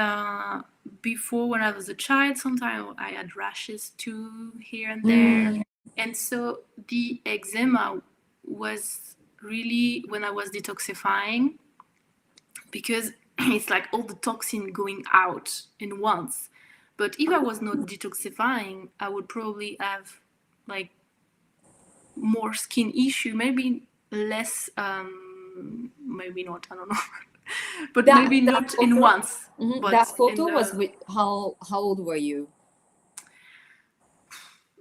before, when I was a child, sometimes I had rashes too here and there. And so the eczema was really when I was detoxifying, because it's like all the toxin going out in once. But if I was not detoxifying, I would probably have like more skin issue, maybe less, maybe not, I don't know, but maybe That not in photo, once, but that in photo was the with how old were you?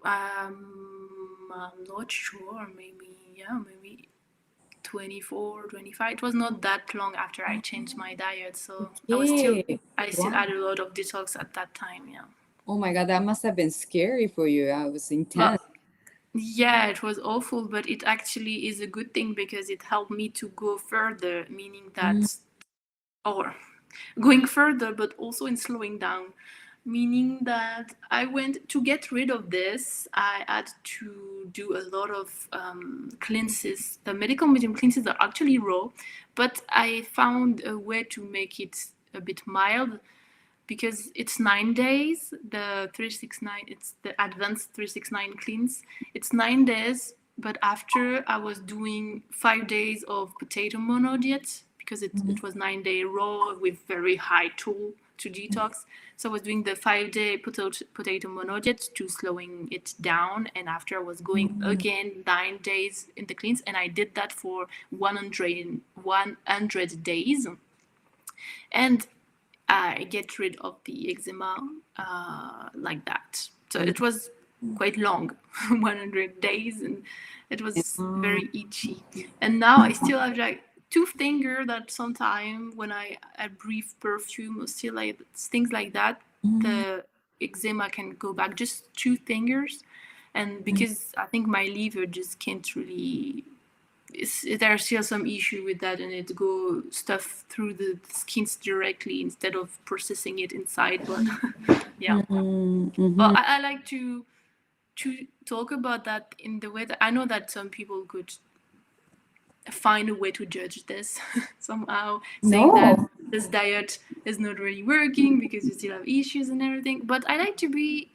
I'm not sure, maybe 24, 25. It was not that long after I changed my diet, so Yeah. I still Wow. had a lot of detox at that time. Yeah. Oh my God, that must have been scary for you. That was But intense. yeah, it was awful, but it actually is a good thing because it helped me to go further, meaning Mm. that, or going further, but also in slowing down, meaning that I went to get rid of this. I had to do a lot of cleanses. The medical medium cleanses are actually raw, but I found a way to make it a bit mild. because it's 9 days. The 369, it's the advanced 369 cleanse. It's 9 days, but after I was doing 5 days of potato mono diet because it was 9 day raw with very high tool to detox. So I was doing the 5 day potato mono diet to slowing it down, and after I was going again 9 days in the cleanse, and I did that for 100 days, and I get rid of the eczema like that. So it was quite long, 100 days, and it was very itchy. And now I still have like two fingers that sometimes when I breathe perfume or still like things like that, the eczema can go back just two fingers. And because I think my liver just can't really, there's still some issue with that, and it go stuff through the skins directly instead of processing it inside. But yeah, well, I like to talk about that in the way that I know that some people could find a way to judge this somehow, saying that this diet is not really working because you still have issues and everything. But I like to be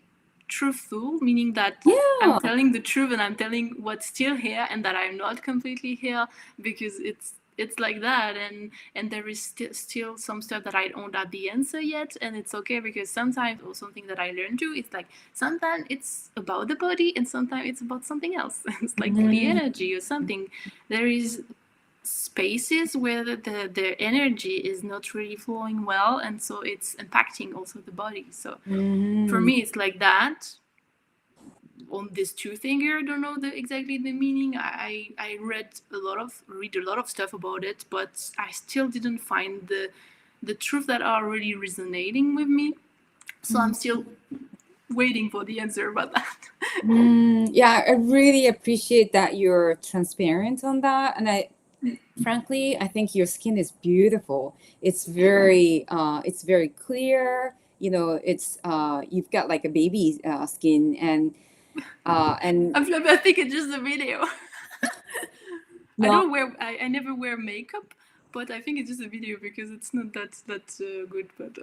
truthful, meaning that I'm telling the truth and I'm telling what's still here, and that I'm not completely here, because it's like that, and there is still some stuff that I don't have the answer yet, and it's okay, because sometimes, or something that I learned too, it's like sometimes it's about the body and sometimes it's about something else. It's like the energy or something. There is spaces where the energy is not really flowing well, and so it's impacting also the body. So for me it's like that. On this two finger, I don't know exactly the meaning. I read a lot of stuff about it, but I still didn't find the truth that are really resonating with me. So I'm still waiting for the answer about that. Yeah, I really appreciate that you're transparent on that, and frankly, I think your skin is beautiful. It's very clear. You know, it's you've got like a baby skin, and I think it's just a video. no. I never wear makeup, but I think it's just a video because it's not that good. But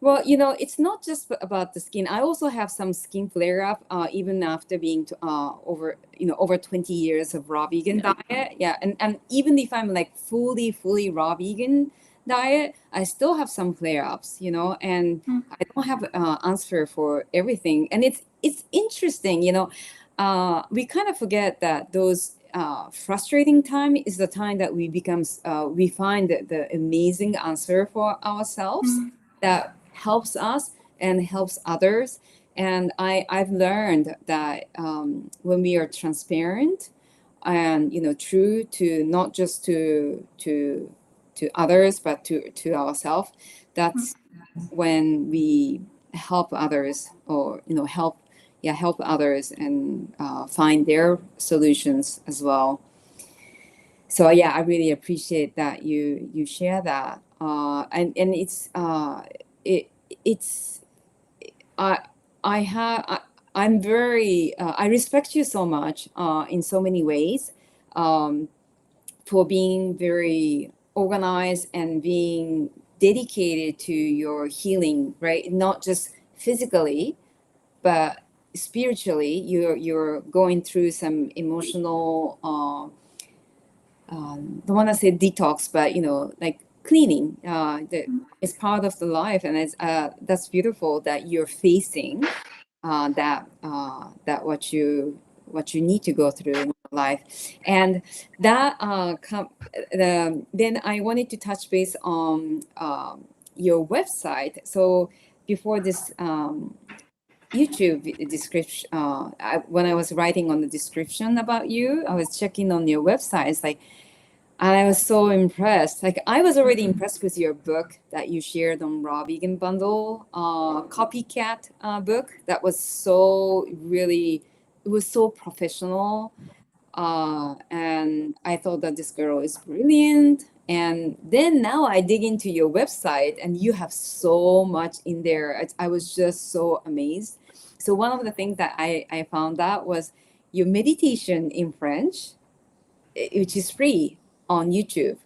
Well, you know, it's not just about the skin. I also have some skin flare up, even after being over 20 years of raw vegan diet. Yeah, and even if I'm like fully raw vegan diet, I still have some flare ups. You know, and I don't have answer for everything. And it's interesting. You know, we kind of forget that those frustrating time is the time that we find the amazing answer for ourselves that helps us and helps others. And I've learned that when we are transparent and, you know, true to not just to others but to ourselves, that's when we help others, or, you know, help others and find their solutions as well. So yeah, I really appreciate that you share that, and it's I'm very I respect you so much in so many ways, for being very organized and being dedicated to your healing, right? Not just physically, but spiritually. You're going through some emotional don't want to say detox, but, you know, like cleaning that is part of the life. And it's that's beautiful that you're facing that what you need to go through in your life. And that then I wanted to touch base on your website. So before this YouTube description, when I was writing on the description about you, I was checking on your website. It's like, and I was so impressed. Like, I was already impressed with your book that you shared on Raw Vegan Bundle, copycat book. That was it was so professional. And I thought that this girl is brilliant. And then now I dig into your website and you have so much in there. I was just so amazed. So one of the things that I found out was your meditation in French, which is free on YouTube.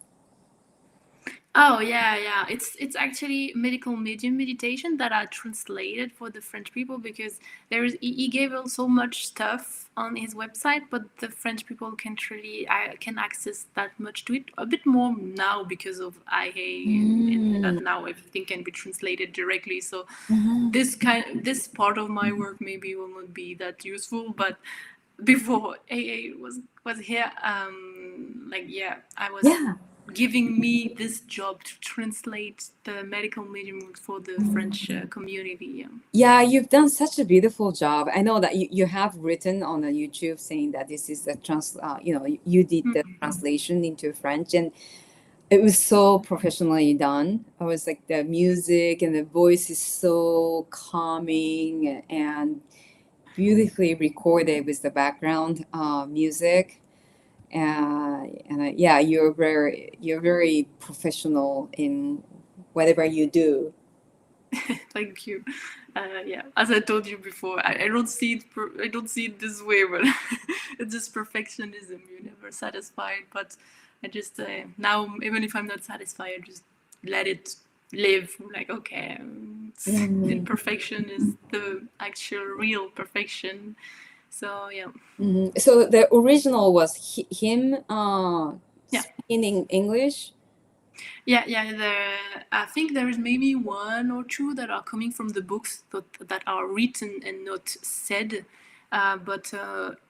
Oh yeah. It's actually medical medium meditation that I translated for the French people because he gave us so much stuff on his website, but the French people can't really I can access that much to it a bit more now because of IA and Mm. that now everything can be translated directly. So Mhm. this part of my work maybe will not be that useful, but before AA was here, like yeah, I was Yeah. giving me this job to translate the medical medium for the French community. Yeah. Yeah, you've done such a beautiful job. I know that you have written on the YouTube saying that this is the you did the translation into French, and it was so professionally done. I was like the music and the voice is so calming and beautifully recorded with the background music. Yeah, you're very professional in whatever you do. Thank you. Yeah, as I told you before, I don't see it. I don't see it this way, but it's just perfectionism. You're never satisfied. But I just now, even if I'm not satisfied, I just let it live. Like okay, Mhm. imperfection is the actual real perfection. So yeah, Mhm. So the original was him yeah. speaking English. Yeah. I think there is maybe one or two that are coming from the books that are written and not said. But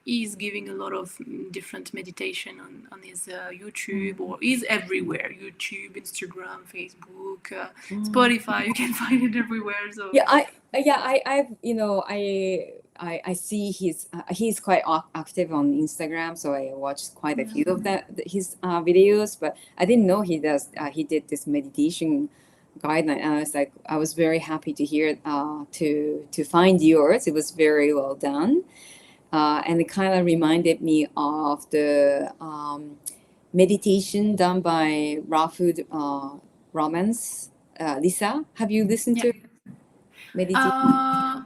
he's giving a lot of different meditation on his YouTube, or he's everywhere: YouTube, Instagram, Facebook, Mm. Spotify. You can find it everywhere. So Yeah, I've I see he's quite active on Instagram, so I watched quite a few of his videos, but I didn't know he did this meditation guideline. And I was very happy to hear to find yours. It was very well done, and it kind of reminded me of the meditation done by Rafood Romans. Lisa, have you listened yeah. to meditation? Uh,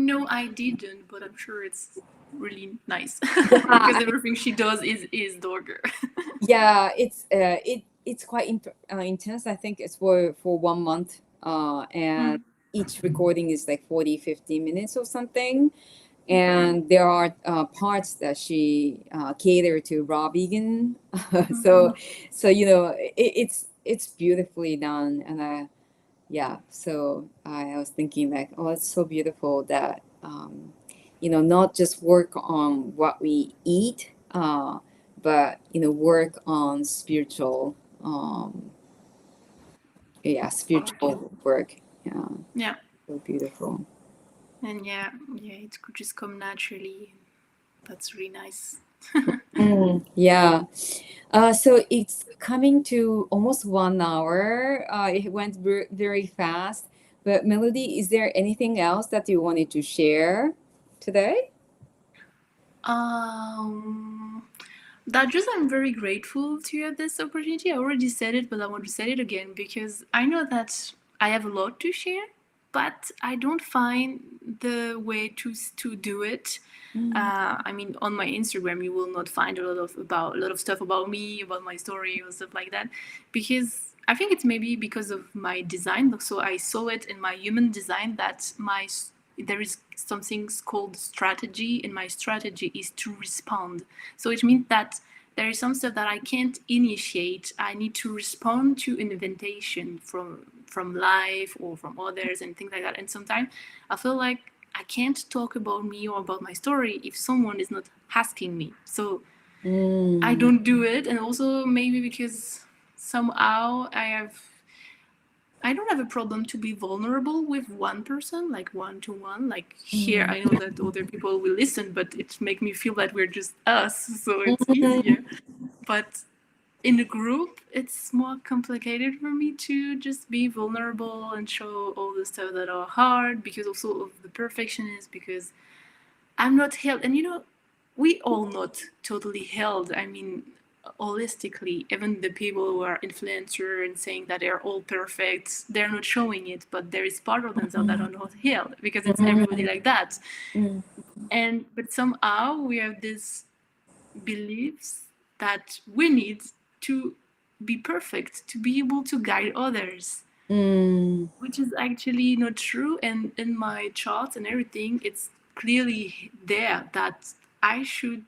no, I didn't, but I'm sure it's really nice Yeah, because everything she does is Dorger. yeah, it's quite intense. I think it's for 1 month, and Mm. each recording is like 40-50 minutes or something. And there are parts that she cater to raw vegan. so it's beautifully done, and yeah, so I was thinking like, oh, it's so beautiful that not just work on what we eat, but work on spiritual, yeah, Part, yeah. spiritual work. Yeah, Yeah. so beautiful. And yeah, it could just come naturally. That's really nice. Yeah. So it's coming to almost 1 hour. It went very fast. But Melody, is there anything else that you wanted to share today? Um, that just I'm very grateful to have this opportunity. I already said it, but I want to say it again because I know that I have a lot to share, but I don't find the way to do it. Mm. I mean, on my Instagram, you will not find a lot of stuff about me, about my story, or stuff like that, because I think it's maybe because of my design. So I saw it in my human design that there is something called strategy, and my strategy is to respond. So it means that there is some stuff that I can't initiate. I need to respond to an invitation from life or from others and things like that. And sometimes I feel like I can't talk about me or about my story if someone is not asking me. So I Mm. don't do it. And also maybe because somehow I don't have a problem to be vulnerable with one person, like one to one. Like here, Mm. I know that other people will listen, but it makes me feel that we're just us, so it's Mhm. easier. But in a group, it's more complicated for me to just be vulnerable and show all the stuff that are hard because also of the perfectionist, because I'm not held. And we all not totally held. I mean, holistically, even the people who are influencer and saying that they're all perfect, they're not showing it, but there is part of themselves that are not held because it's everybody like that. Mm. And but somehow we have these beliefs that we need to be perfect, to be able to guide others, Mm. which is actually not true. And in my charts and everything, it's clearly there that I should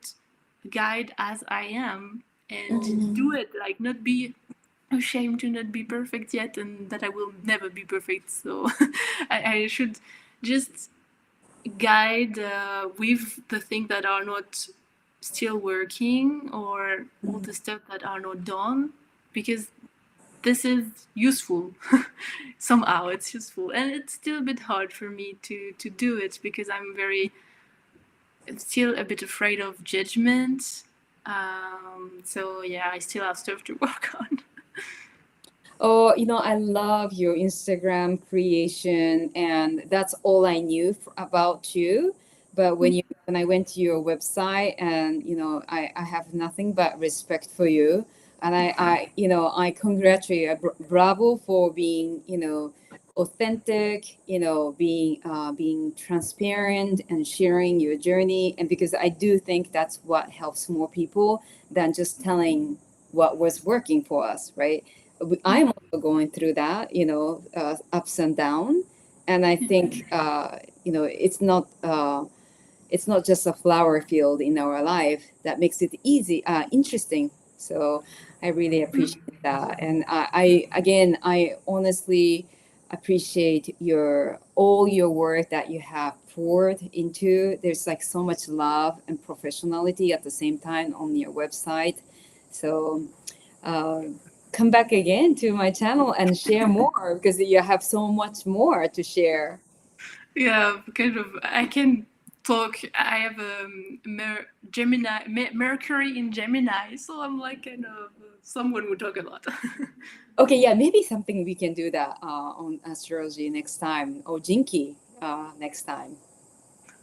guide as I am and do it, like not be ashamed to not be perfect yet, and that I will never be perfect. So I should just guide with the things that are not still working, or all the stuff that are not done, because this is useful. Somehow it's useful, and it's still a bit hard for me to do it, because I'm still a bit afraid of judgment. So yeah, I still have stuff to work on. Oh, I love your Instagram creation, and that's all I knew about you. But when I went to your website, and I have nothing but respect for you, and I congratulate you. Bravo for being authentic, being transparent and sharing your journey, and because I do think that's what helps more people than just telling what was working for us, right? I'm also going through that, ups and down, and I think it's not just a flower field in our life that makes it interesting. So I really appreciate that, and I honestly appreciate your all your work that you have poured into. There's like so much love and professionality at the same time on your website. So uh, come back again to my channel and share more because you have so much more to share. Yeah, kind of. I can talk. I have Mercury in Gemini, so I'm like kind of someone who talk a lot. Okay, yeah, maybe something we can do that on astrology next time, or Jinky next time.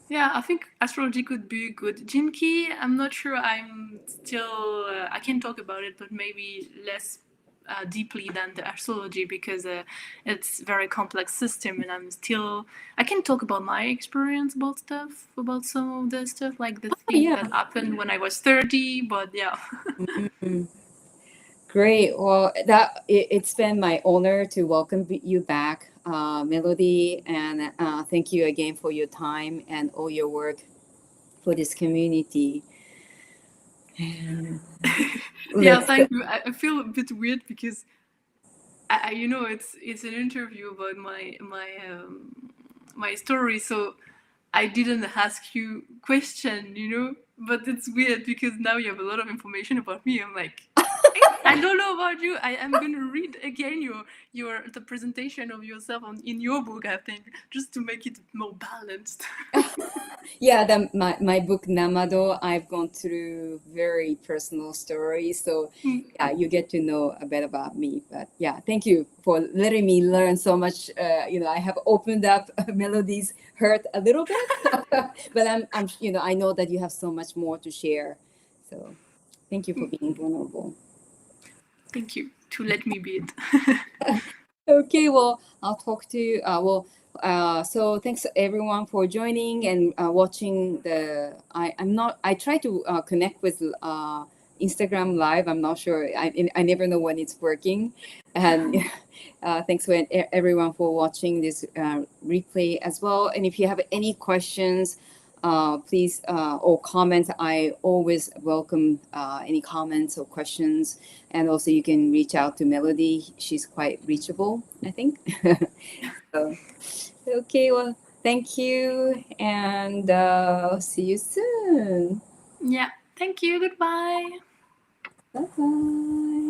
Yeah, I think astrology could be good. Jinki, I'm not sure. I'm still. I can talk about it, but maybe less deeply than the astrology, because it's very complex system, and I'm still. I can talk about my experience about stuff, about some of the stuff, like the Oh, thing yeah. that happened when I was 30. But yeah. Mhm. Great. Well, it's been my honor to welcome you back, Melody, and thank you again for your time and all your work for this community. And Yeah, let's. thank you. I feel a bit weird because it's an interview about my story, so I didn't ask you question, but it's weird because now you have a lot of information about me. I'm like, I don't know about you. I am gonna read again your the presentation of yourself in your book, I think, just to make it more balanced. Yeah, my book Namado, I've gone through very personal stories. So yeah, you get to know a bit about me. But yeah, thank you for letting me learn so much. I have opened up Melody's hurt a little bit, but I know that you have so much more to share. So thank you for being vulnerable. Thank you to let me be it. Okay, well, I'll talk to you. So thanks everyone for joining and watching I try to connect with Instagram Live. I'm not sure. I never know when it's working. And thanks for everyone for watching this replay as well. And if you have any questions, please or comments, I always welcome any comments or questions. And also you can reach out to Melody. She's quite reachable, I think. So, okay, well, thank you, and see you soon. Yeah. Thank you. Goodbye. Bye bye.